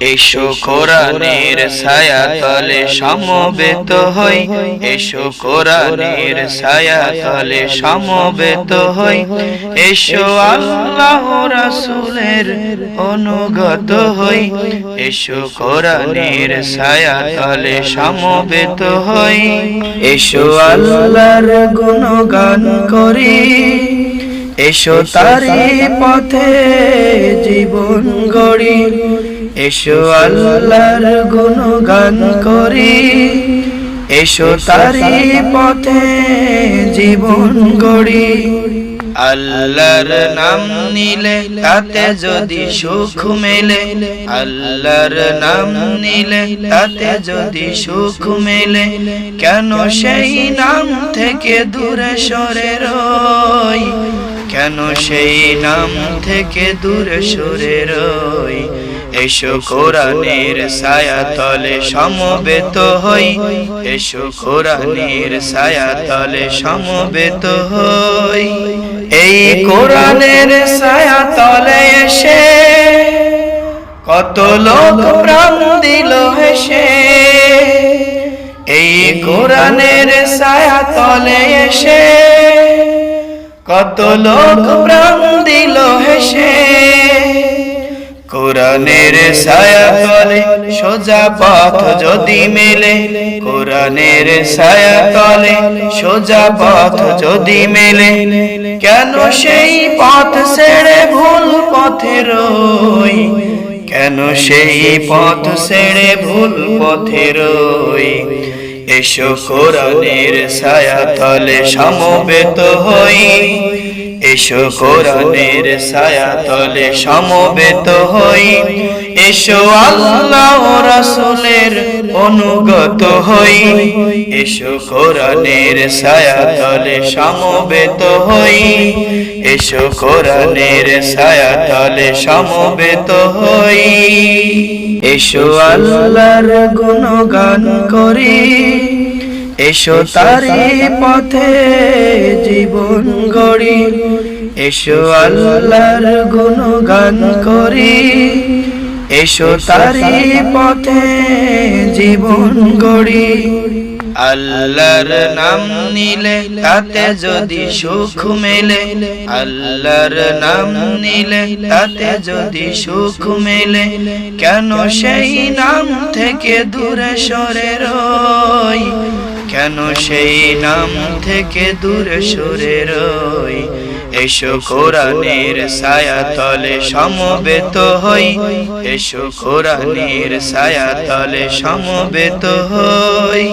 এসো কোরআনের ছায়া তলে সমবেত হই, এসো কোরআনের ছায়া তলে সমবেত হই, এসো আল্লাহ রাসূলের অনুগত হই, এসো কোরআনের ছায়া তলে সমবেত হই, এসো আল্লাহর গুণগান করি, এসো তারি পথে জীবন গড়ি, এসো আল্লাহর গুণগান করি, এসো তারি পথে জীবন গড়ি। আল্লাহর নাম নিলে তাতে যদি সুখ মেলে, আল্লাহর নাম নিলে তাতে যদি সুখ মেলে, কেন সেই নাম থেকে দূরে সরে রই, কেন সেই নাম থেকে দূরে সরে রই। এসো কোরআনের ছায়া তলে সমবেত হই, এসো কোরআনের ছায়া তলে সমবেত হই। এই কোরআনের ছায়া তলে এসে কত লোক প্রাণ দিল হেসে, এই কোরআনের ছায়া তলে এসে কত লোক প্রাণ দিল হেসে। কোরআনের ছায়া তলে সোজা পথ যদি মেলে, কোরআনের ছায়া তলে সোজা পথ যদি মেলে, কেন সেই পথ ছেড়ে ভুল পথে রই, কেন সেই পথ ছেড়ে ভুল পথে রই। এসো কোরআনের ছায়া তলে সমবেত হই, এসো কোরআনের ছায়া তলে সমবেত হই, এসো আল্লাহ রাসূলের অনুগত হই, এসো কোরআনের ছায়া তলে সমবেত হই, এসো কোরআনের ছায়া তলে সমবেত হই, এসো আল্লাহর গুণগান করি, এসো তারি পথে জীবন গড়ি, এসো আল্লাহর গুণগান করি, এসো তারি পথে জীবন গড়ি। আল্লাহর নাম নিলে তাতে যদি সুখ মেলে, আল্লাহর নাম নিলে তাতে যদি সুখ মেলে, কেন সেই নাম থেকে দূরে সরে রই, কেন সেই নাম থেকে দূরে সরে রই। এসো কোরআনের ছায়া তলে সমবেত হই, এসো কোরআনের ছায়া তলে সমবেত হই।